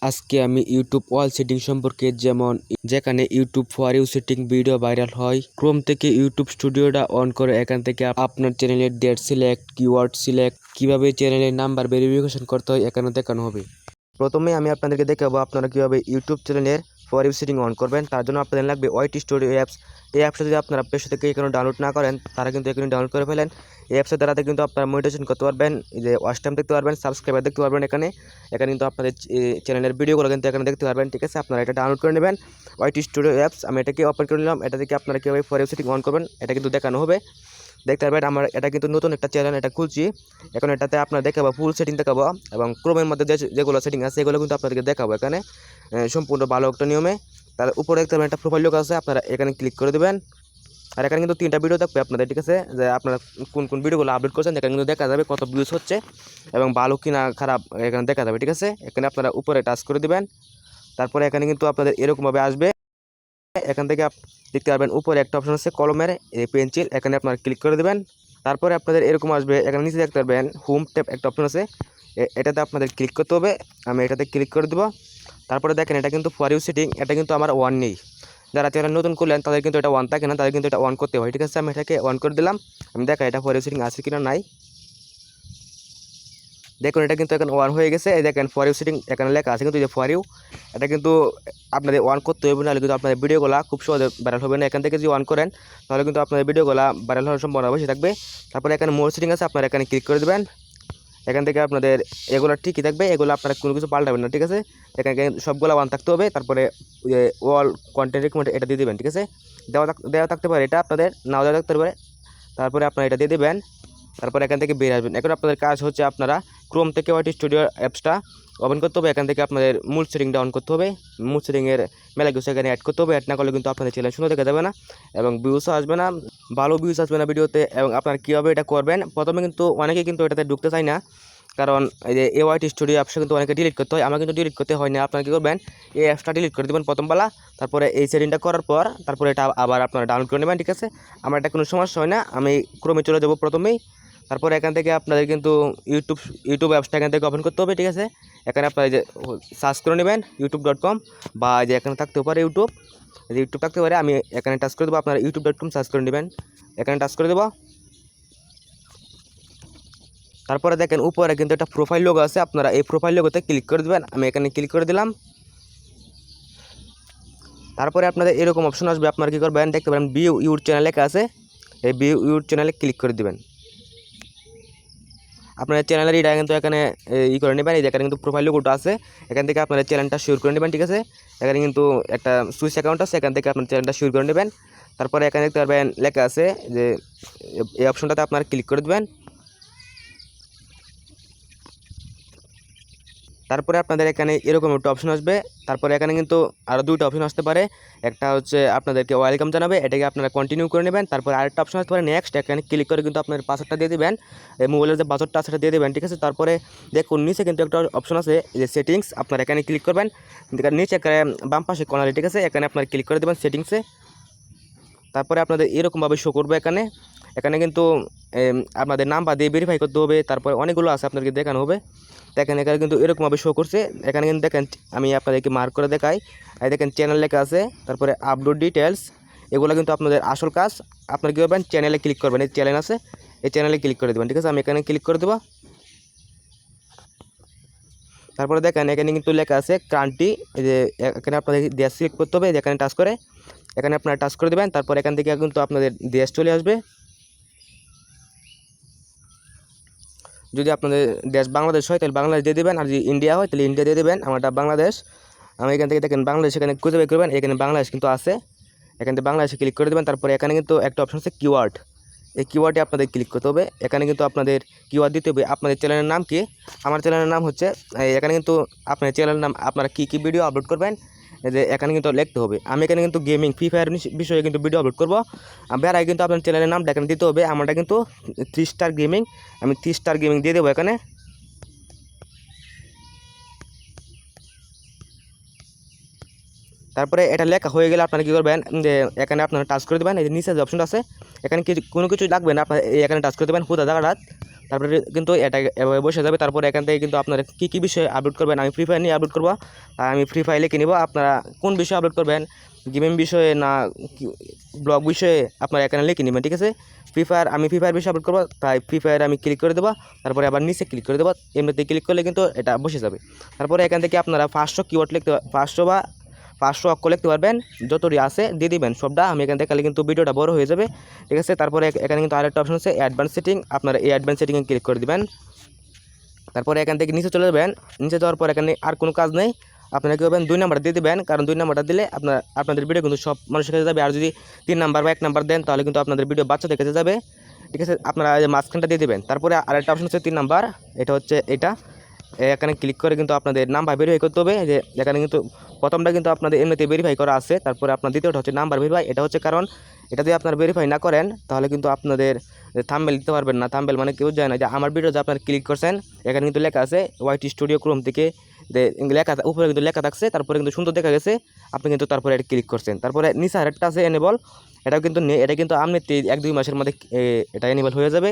আজকে আমি ইউটিউব ওয়াল সেটিং সম্পর্কে যেখানে YouTube for you setting video viral হয়, ক্রোম থেকে ইউটিউব স্টুডিওটা অন করে এখান থেকে আপনার চ্যানেলের ডেট সিলেক্ট, কিওয়ার্ড সিলেক্ট, কিভাবে চ্যানেলের নাম্বার ভেরিফিকেশন করতে হয় এখানে দেখানো হবে। প্রথমে আমি আপনাদেরকে দেখাবো আপনারা কিভাবে ইউটিউব চ্যানেলের ফর ইউ সেটিং অন করবেন। তার জন্য আপনাদের লাগবে ওয়াইটি স্টুডিও অ্যাপস। এই অ্যাপসটা যদি আপনারা প্লে স্টোর থেকে এখানে ডাউনলোড না করেন তারা কিন্তু এখানে ডাউনলোড করে ফেলেন। এই অ্যাপসের দ্বারাতে কিন্তু আপনারা মনিটাইজেশন করতে পারবেন, যে ওয়াচ টাইম দেখতে পারবেন, সাবস্ক্রাইবার দেখতে পারবেন। এখানে কিন্তু আপনাদের চ্যানেলের ভিডিওগুলো কিন্তু এখানে দেখতে পারবেন। ঠিক আছে, আপনারা এটা ডাউনলোড করে নেবেন ওয়াইটি স্টুডিও অ্যাপস। আমি এটাকে ওপেন করে নিলাম। এটা থেকে আপনারা কীভাবে ফর ইউ সেটিং অন করবেন এটা কিন্তু দেখানো হবে। দেখতে পারবেন আমার এটা কিন্তু নতুন একটা চ্যানেল, এটা খুলছি। এখন এটাতে আপনারা দেখাবো ফুল সেটিং দেখাবো, এবং ক্রোমের মধ্যে যেগুলো সেটিং আছে এগুলো কিন্তু আপনাদেরকে দেখাবো এখানে সম্পূর্ণ ভালো একটা নিয়মে। তার উপরে দেখতে পাবেন একটা প্রোফাইল লোক আছে, আপনারা এখানে ক্লিক করে দেবেন। আর এখানে কিন্তু 3টা ভিডিও থাকবে আপনাদের। ঠিক আছে, যে আপনারা কোন কোন ভিডিওগুলো আপলোড করছেন এখানে কিন্তু দেখা যাবে কত ভিউজ হচ্ছে এবং ভালো কিনা খারাপ এখানে দেখা যাবে। ঠিক আছে, এখানে আপনারা উপরে টাচ করে দিবেন। তারপরে এখানে কিন্তু আপনাদের এরকমভাবে আসবে। এখান থেকে দেখতে পারবেন উপরে একটা অপশন আছে কলমের পেন্সিল, এখানে আপনারা ক্লিক করে দেবেন। তারপরে আপনাদের এরকম আসবে, এখানে নিচে দেখতে পারবেন হোম ট্যাব একটা অপশন আছে, এটাতে আপনাদের ক্লিক করতে হবে। আমি এটাতে ক্লিক করে দেবো। তারপরে দেখেন এটা কিন্তু ফর ইউ সেটিং, এটা কিন্তু আমার ওয়ান নেই। যারা চ্যানেল নতুন করলেন তাদের কিন্তু এটা ওয়ান থাকে না, তাদের কিন্তু এটা অন করতে হয়। ঠিক আছে, আমি এটাকে অন করে দিলাম। আমি দেখা এটা ফর ইউ সেটিং আছে কিনা নাই। দেখুন এটা কিন্তু এখন ওয়ান হয়ে গেছে। এই দেখেন ফর ইউ সেটিং এখানে লেখা আছে কিন্তু যে ফর ইউ, এটা কিন্তু আপনাদের অন করতে হবে, নাহলে কিন্তু আপনাদের ভিডিওগুলো খুব সহজে ভাইরাল হবে না। এখান থেকে যদি অন করেন তাহলে কিন্তু আপনাদের ভিডিওগুলো ভাইরাল হওয়ার সম্ভাবনা বেশি থাকবে। তারপরে এখানে মোর সেটিং আছে, আপনারা এখানে ক্লিক করে দেবেন। এখান থেকে আপনাদের এগুলো ঠিকই থাকবে, এগুলো আপনারা কোনো কিছু পাল্টাবেন না। ঠিক আছে, এখানে সবগুলো ওয়ান থাকতে হবে। তারপরে ওয়াল কন্টেন্ট রিকমেন্ড এটা দিয়ে দেবেন। ঠিক আছে, দেওয়া থাকতে পারে, এটা আপনাদের নাও দেওয়া থাকতে পারে। তারপরে আপনারা এটা দিয়ে দেবেন। তারপরে এখান থেকে বেরিয়ে আসবেন। এখন আপনাদের কাজ হচ্ছে আপনারা ক্রোম থেকে ওয়াইটি স্টুডিও অ্যাপসটা ওপেন করতে হবে। এখান থেকে আপনাদের মূল সেটিংটা অন করতে হবে। মূল সেটিংয়ের মেলা কিছু এখানে অ্যাড করতে হবে। অ্যাড না করলে কিন্তু আপনাদের চ্যানেল সুন্দর দেখা যাবে না এবং ভিউসও আসবে না, ভালো ভিউস আসবে না ভিডিওতে। এবং আপনারা কীভাবে এটা করবেন, প্রথমে কিন্তু অনেকে কিন্তু এটাতে ঢুকতে চায় না, কারণ এই যে ওয়াইটি স্টুডিও অ্যাপসটা কিন্তু অনেকে ডিলিট করতে হয়। আমার কিন্তু ডিলিট করতে হয় না। আপনারা কী করবেন, এই অ্যাপসটা ডিলিট করে দেবেন প্রথমবেলা। তারপরে এই সেটিংটা করার পর তারপরে এটা আবার আপনারা ডাউনলোড করে নেবেন। ঠিক আছে, আমার এটা কোনো সমস্যা হয় না। আমি ক্রোমে চলে যাব প্রথমেই। তারপরে এখান থেকে আপনাদের কিন্তু ইউটিউব অ্যাপসটা এখান থেকে ওপেন করতে হবে। ঠিক আছে, এখানে আপনারা যে সার্চ করে নেবেন youtube.com, বা যে এখানে থাকতে পারে ইউটিউব থাকতে পারে। আমি এখানে টাচ করে দেবো, আপনারা youtube.com সার্চ করে নেবেন। এখানে টাচ করে দেবো। তারপরে দেখেন উপরে কিন্তু একটা প্রোফাইল লোগো আছে, আপনারা এই প্রোফাইল লোগোতে ক্লিক করে দেবেন। আমি এখানে ক্লিক করে দিলাম। তারপরে আপনাদের এরকম অপশন আসবে, আপনারা কী করবেন, দেখতে পারেন ভিউ ইউর চ্যানেল লেখা আছে, এই ভিউ ইউর চ্যানেলে ক্লিক করে দেবেন। আপনার চ্যানেলের এটা কিন্তু এখানে করে নেবেন। এই এখানে কিন্তু প্রোফাইল লোগোটা আছে, এখান থেকে আপনার চ্যানেলটা শেয়ার করে নেবেন। ঠিক আছে, এখানে কিন্তু একটা সুইচ অ্যাকাউন্ট আছে, এখান থেকে আপনার চ্যানেলটা শেয়ার করে নেবেন। তারপরে এখানে দেখতে পারবেন লেখা আছে যে এই অপশনটাতে আপনারা ক্লিক করে দেবেন। তারপরে আপনাদের এখানে এরকম একটা অপশন আসবে। তারপরে এখানে কিন্তু আরও 2টা অপশন আসতে পারে। একটা হচ্ছে আপনাদেরকে ওয়েলকাম জানাবে, এটাকে আপনারা কন্টিনিউ করে নেবেন। তারপরে আরেকটা অপশন আসতে পারে নেক্সট, এখানে ক্লিক করে কিন্তু আপনার পাসওয়ার্ডটা দিয়ে দেবেন, মোবাইলের যে পাসওয়ার্ডটা আছে সেটা দিয়ে দেবেন। ঠিক আছে, তারপরে দেখুন নিচে কিন্তু একটা অপশন আছে যে সেটিংস, আপনারা এখানে ক্লিক করবেন। নিচে বাম পাশে কর্নারে, ঠিক আছে, এখানে আপনারা ক্লিক করে দেবেন সেটিংসে। তারপরে আপনাদের এরকমভাবে শো করবে। এখানে কিন্তু আপনাদের নাম্বার দিয়ে ভেরিফাই করতে হবে। তারপরে অনেকগুলো আছে, আপনাদেরকে দেখানো হবে। দেখেন এখানে কিন্তু এরকমভাবে শো করছে। এখানে কিন্তু দেখেন আমি আপনাদেরকে মার্ক করে দেখাই, এই দেখেন চ্যানেল লেখা আছে, তারপরে আপলোড ডিটেলস, এগুলো কিন্তু আপনাদের আসল কাজ। আপনারা কী করবেন, চ্যানেলে ক্লিক করবেন, এই চ্যানেল আছে, এই চ্যানেলে ক্লিক করে দেবেন। ঠিক আছে, আমি এখানে ক্লিক করে দেবো। তারপরে দেখেন এখানে কিন্তু লেখা আছে কান্ট্রি, এই যে এখানে আপনাদের দেশ সিলেক্ট করতে হবে। এখানে টাচ করে এখানে আপনারা টাচ করে দেবেন। তারপর এখান থেকে কিন্তু আপনাদের দেশ চলে আসবে। যদি আপনাদের দেশ বাংলাদেশ হয় তাহলে বাংলাদেশ দিয়ে দেবেন, আর যদি ইন্ডিয়া হয় তাহলে ইন্ডিয়া দিয়ে দেবেন। আমারটা বাংলাদেশ। আমি এখান থেকে দেখেন বাংলাদেশ এখানে খুঁজে বের করবেন, এখানে বাংলাদেশ কিন্তু আছে, এখান থেকে বাংলাদেশে ক্লিক করে দেবেন। তারপরে এখানে কিন্তু একটা অপশন আছে কিওয়ার্ড, এই কিওয়ার্ডে আপনাদের ক্লিক করতে হবে। এখানে কিন্তু আপনাদের কিওয়ার্ড দিতে হবে। আপনাদের চ্যানেলের নাম কি, আমার চ্যানেলের নাম হচ্ছে, এখানে কিন্তু আপনার চ্যানেলের নাম, আপনারা কী কী ভিডিও আপলোড করবেন যে এখানে কিন্তু লিখতে হবে। আমি এখানে কিন্তু গেমিং ফ্রি ফায়ার বিষয়ে কিন্তু ভিডিও আপলোড করবো। বেড়াই কিন্তু আপনার চ্যানেলের নামটা এখানে দিতে হবে। আমারটা কিন্তু 3 স্টার গেমিং, আমি 3 স্টার গেমিং দিয়ে দেবো এখানে। তারপরে এটা লেখা হয়ে গেলে আপনারা কী করবেন, যে এখানে আপনারা টাচ করে দেবেন। এই যে নিচে যে অপশনটা আছে, এখানে কোনো কিছু লাগবে না, আপনার এখানে টাচ করে দেবেন হুদা জায়গাটা। তারপরে কিন্তু এটা এভাবে বসে যাবে। তারপরে এখান থেকে কিন্তু আপনারা কী বিষয়ে আপলোড করবেন, আমি ফ্রি ফায়ার নিয়ে আপলোড করবো, আমি ফ্রি ফায়ার লিখে নিব। আপনারা কোন বিষয়ে আপলোড করবেন, গেমিং বিষয়ে না ব্লগ বিষয়ে, আপনারা এখানে লিখে নেবেন, ঠিক আছে। আমি ফ্রি ফায়ার বিষয়ে আপলোড করবো, তাই ফ্রি ফায়ার আমি ক্লিক করে দেবো। তারপরে আবার নিচে ক্লিক করে দেবো, এমনিতে ক্লিক করলে কিন্তু এটা বসে যাবে। তারপরে এখান থেকে আপনারা 500 কিওয়ার্ড লিখতে 500 অক্ষর লিখতে পারবেন, যতটি আছে দিয়ে দিবেন সবটা। আমি এখান থেকে কিন্তু ভিডিওটা বড় হয়ে যাবে, ঠিক আছে। তারপরে এখানে কিন্তু আরেকটা অপশন আছে অ্যাডভান্স সেটিং, আপনারা এই অ্যাডভান্স সেটিংয়ে ক্লিক করে দিবেন। তারপরে এখান থেকে নিচে চলে যাবেন, নিচে যাওয়ার পর এখানে আর কোনো কাজ নেই, আপনারা কী করবেন 2 নাম্বার দিয়ে দেবেন, কারণ 2 নাম্বারটা দিলে আপনাদের ভিডিও কিন্তু সব মানুষের কাছে যাবে। আর যদি 3 নাম্বার বা 1 নাম্বার দেন তাহলে কিন্তু আপনাদের ভিডিও বাচ্চাদের কাছে যাবে, ঠিক আছে। আপনারা মাঝখানটা দিয়ে দেবেন। তারপরে আরেকটা অপশন হচ্ছে 3 নাম্বার, এটা হচ্ছে এটা, এখানে ক্লিক করে কিন্তু আপনাদের নাম্বার ভেরিফাই করতে হবে। যে এখানে কিন্তু প্রথমটা কিন্তু আপনাদের এমনিতে ভেরিফাই করা আছে, তারপরে আপনার দ্বিতীয়টা হচ্ছে নাম্বার ভেরিফাই। এটা হচ্ছে কারণ এটা যদি আপনারা ভেরিফাই না করেন তাহলে কিন্তু আপনাদের থাম্বনেল দিতে পারবেন না। থাম্বনেল মানে কেউ যায় না, যে আমার ভিডিও যে আপনারা ক্লিক করছেন এখানে কিন্তু লেখা আছে ওয়াইটি স্টুডিও ক্রোম থেকে, লেখা উপরে কিন্তু লেখা থাকছে, তারপরে কিন্তু সুন্দর দেখা গেছে, আপনি কিন্তু তারপরে এটা ক্লিক করছেন। তারপরে নিচে আরেকটা আছে এনেবল, এটাও কিন্তু এটা কিন্তু এমনিতে 1-2 মাসের মধ্যে এটা এনেবল হয়ে যাবে।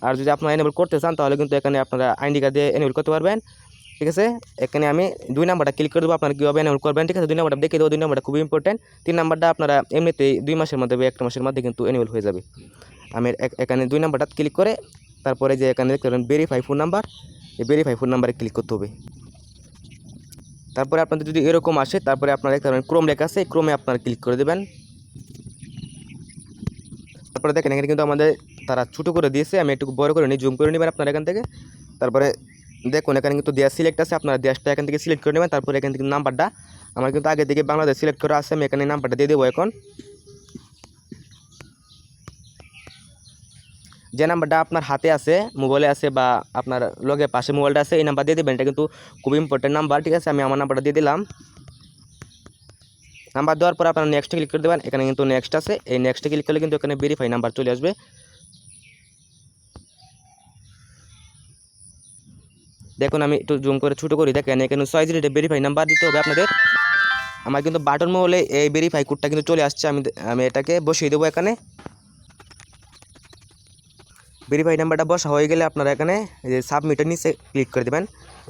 আর যদি আপনারা এনেবল করতে চান তাহলে কিন্তু এখানে আপনারা আইডি কার্ড দিয়ে এনেবল করতে পারবেন, ঠিক আছে। এখানে আমি 2 নাম্বারটা ক্লিক করে দেবো, আপনারা কীভাবে এনেবল করবেন, ঠিক আছে। 2 নাম্বারটা দেখে দেবো, 2 নাম্বারটা খুবই ইম্পর্টেন্ট। 3 নাম্বারটা আপনারা এমনিতেই 2 মাসের মধ্যে বা 1 মাসের মধ্যে কিন্তু এনেবল হয়ে যাবে। আমি এখানে 2 নাম্বারটা ক্লিক করে তারপরে যে এখানে দেখতে পারেন ভেরিফাই ফোন নাম্বার, এই ভেরিফাই ফোন নাম্বারে ক্লিক করতে হবে। তারপরে আপনাদের যদি এরকম আসে তারপরে আপনারা দেখতে পারেন ক্রোম লেখা আছে, ক্রোমে আপনারা ক্লিক করে দেবেন। তারপরে দেখেন এখানে কিন্তু আমাদের তারা ছোটো করে দিয়েছে, আমি একটু বড় করে নিই, জুম করে নেবেন আপনারা এখান থেকে। তারপরে দেখুন এখানে কিন্তু দেশ সিলেক্ট আছে, আপনারা দেশটা এখান থেকে সিলেক্ট করে নেবেন। তারপরে এখান থেকে নাম্বারটা আমার কিন্তু আগে থেকে বাংলাদেশ সিলেক্ট করা আছে, আমি এখানে নাম্বারটা দিয়ে দেবো। এখন যে নাম্বারটা আপনার হাতে আছে, মোবাইলে আছে বা আপনার লগে পাশে মোবাইলটা আছে, এই নাম্বার দিয়ে দেবেন। এটা কিন্তু খুব ইম্পর্টেন্ট নাম্বার, ঠিক আছে। আমি আমার নাম্বারটা দিয়ে দিলাম। নাম্বার দেওয়ার পর আপনারা নেক্সটে ক্লিক করে দেবেন। এখানে কিন্তু নেক্সট আছে, এই নেক্সটে ক্লিক করলে কিন্তু এখানে ভেরিফাই নাম্বার চলে আসবে। দেখুন আমি একটু জুম করে ছোটো করি, দেখেন এখানে 6 ডিজিটের ভেরিফাই নাম্বার দিতে হবে আপনাদের। আমার কিন্তু বাটন মোবাইলে এই ভেরিফাই কোডটা কিন্তু চলে আসছে, আমি এটাকে বসিয়ে দেবো এখানে। ভেরিফাই নাম্বারটা বসা হয়ে গেলে আপনারা এখানে যে সাবমিটের নিচে ক্লিক করে দেবেন,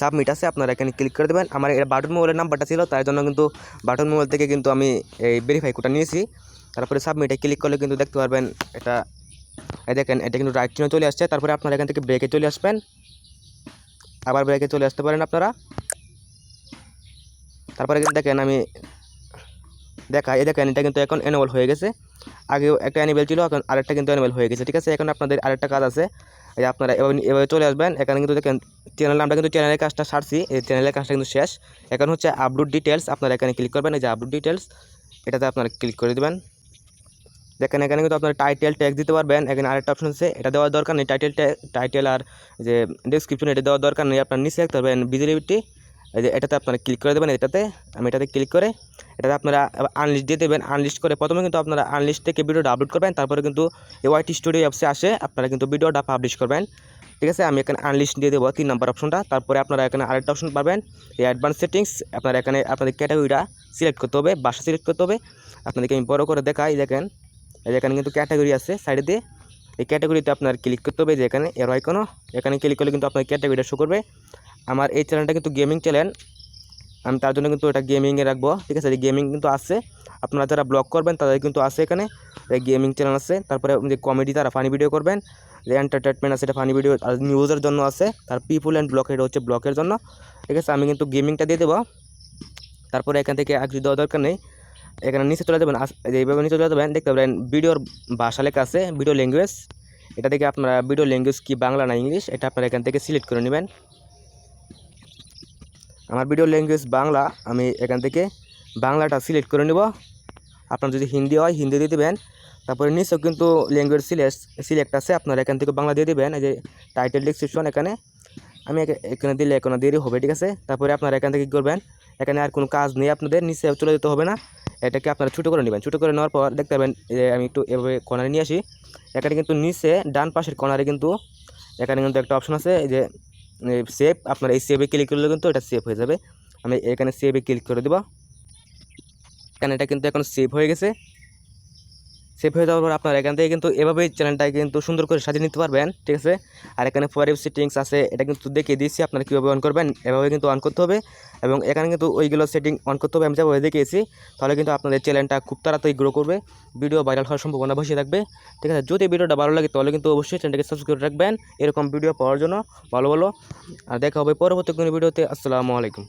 সাবমিট আছে, আপনারা এখানে ক্লিক করে দেবেন। আমার এটা বাটন মোবাইলের নাম্বারটা ছিল, তার জন্য কিন্তু বাটন মোবাইল থেকে কিন্তু আমি এই ভেরিফাই কোডটা নিয়েছি। তারপরে সাবমিটে ক্লিক করলে কিন্তু দেখতে পারবেন এটা, দেখেন এটা কিন্তু রাইট চিহ্ন চলে আসছে। তারপরে আপনারা এখান থেকে ব্রেকে চলে আসবেন, আবার ব্রেকে চলে আসতে পারেন আপনারা। তারপরে কিন্তু দেখেন আমি দেখেন এটা কিন্তু এখন এনেবল হয়ে গেছে। আগেও একটা এনেবল ছিল, এখন আরেকটা কিন্তু এনেবল হয়ে গেছে, ঠিক আছে। এখন আপনাদের আরেকটা কাজ আছে, এই আপনারা এভাবে চলে আসবেন। এখানে কিন্তু দেখেন চ্যানেল নামটা কিন্তু চ্যানেলের কাজটা সারছি, এই চ্যানেলের কাজটা কিন্তু শেষ। এখন হচ্ছে আপলোড ডিটেলস, আপনারা এখানে ক্লিক করবেন, এই যে আপলোড ডিটেলস, এটাতে আপনারা ক্লিক করে দেবেন। দেখেন এখানে কিন্তু আপনারা টাইটেল ট্যাগ দিতে পারবেন। এখানে আরেকটা অপশন আছে, এটা দেওয়ার দরকার নেই, টাইটেল আর যে ডেসক্রিপশন এটা দেওয়ার দরকার নেই। আপনার নিচে রাখতে পারবেন ভিজিবিলিটি, এই যে এটাতে আপনারা ক্লিক করে দেবেন। আমি এটাতে ক্লিক করে এটাতে আপনারা আনলিস্ট দিয়ে দেবেন। আনলিস্ট করে প্রথমে কিন্তু আপনারা আনলিস্ট থেকে ভিডিওটা আপলোড করবেন, তারপরে কিন্তু ওয়াইটি স্টুডিও অ্যাপসে আসে আপনারা কিন্তু ভিডিওটা পাবলিশ করবেন, ঠিক আছে। আমি এখানে আনলিস্ট দিয়ে দেবো 3 নম্বর অপশনটা। তারপরে আপনারা এখানে আরেকটা অপশন পাবেন, এই অ্যাডভান্স সেটিংস, আপনারা এখানে আপনাদের ক্যাটাগরিটা সিলেক্ট করতে হবে, ভাষা সিলেক্ট করতে হবে। আপনাদেরকে আমি বড় করে দেখাই, দেখেন এখানে কিন্তু ক্যাটাগরি আছে সাইডে দিয়ে, এই ক্যাটাগরিতে আপনার ক্লিক করতে হবে, যে এখানে এর আইকনও, এখানে ক্লিক করলে কিন্তু আপনার ক্যাটাগরিটা শো করবে। আমার এই চ্যানেলটা কিন্তু গেমিং চ্যানেল, আমি তার জন্য কিন্তু এটা গেমিংয়ে রাখবো, ঠিক আছে। গেমিং কিন্তু আছে, আপনারা যারা ব্লগ করবেন তাদের কিন্তু আছে এখানে গেমিং চ্যানেল আছে। তারপরে যে কমেডি, তারা ফানি ভিডিও করবেন, যে এন্টারটেনমেন্ট আছে, এটা ফানি ভিডিও, আর নিউজের জন্য আছে, তার পিপুল অ্যান্ড ব্লগ, এটা হচ্ছে ব্লগের জন্য, ঠিক আছে। আমি কিন্তু গেমিংটা দিয়ে দেবো। তারপরে এখান থেকে আর কিছু দেওয়ার দরকার নেই, এখানে নিচে চলে যাবেন, এইভাবে নিচে চলে যাবেন, দেখতে পাবেন ভিডিওর ভাষা লেখা আছে, ভিডিও ল্যাঙ্গুয়েজ, এটা থেকে আপনারা ভিডিও ল্যাঙ্গুয়েজ কি বাংলা না ইংলিশ, এটা আপনারা এখান থেকে সিলেক্ট করে নেবেন। আমার ভিডিও ল্যাঙ্গুয়েজ বাংলা, আমি এখান থেকে বাংলাটা সিলেক্ট করে নেব। আপনার যদি হিন্দি হয় হিন্দি দিয়ে দেবেন। তারপরে নিচেও কিন্তু ল্যাঙ্গুয়েজ সিলেক্ট আছে, আপনারা এখান থেকে বাংলা দিয়ে দেবেন। এই যে টাইটেল ডেসক্রিপশন, এখানে আমি এখানে দিলে এখানে দেরি হবে, ঠিক আছে। তারপরে আপনারা এখান থেকে কী করবেন, এখানে আর কোনো কাজ নেই, আপনাদের নিচে চলে যেতে হবে না, এটাকে আপনারা ছোটো করে নেবেন। ছোটো করে নেওয়ার পর দেখতে পাবেন যে আমি একটু এভাবে কর্নারে নিয়ে আসি, এখানে কিন্তু নিচে ডান পাশের কর্নারে কিন্তু এখানে কিন্তু একটা অপশন আছে, এই যে সেভ, আপনার এই সেভে ক্লিক করলে কিন্তু এটা সেভ হয়ে যাবে। আমি এখানে সেভে ক্লিক করে দেবো, এখানে এটা কিন্তু এখন সেভ হয়ে গেছে। সেভ হয়ে যাওয়ার পর আপনারা এখান থেকে কিন্তু এভাবেই চ্যানেলটাকে কিন্তু সুন্দর করে সাজিয়ে নিতে পারবেন, ঠিক আছে। আর এখানে ফর ইউ সেটিংস আছে, এটা কিন্তু দেখিয়ে দিয়েছি আপনারা কীভাবে অন করবেন। এভাবে কিন্তু অন করতে হবে এবং এখানে কিন্তু ওইগুলো সেটিং অন করতে হবে আমি যেভাবে দেখিয়েছি। তাহলে কিন্তু আপনাদের চ্যানেলটা খুব তাড়াতাড়ি গ্রো করবে, ভিডিও ভাইরাল হওয়ার সম্ভাবনা বেশি থাকবে, ঠিক আছে। যদি ভিডিওটা ভালো লাগে তাহলে কিন্তু অবশ্যই চ্যানেলটাকে সাবস্ক্রাইব করে রাখবেন এরকম ভিডিও পাওয়ার জন্য ভালো ভালো। আর দেখা হবে পরবর্তী কোনো ভিডিওতে। আসসালামু আলাইকুম।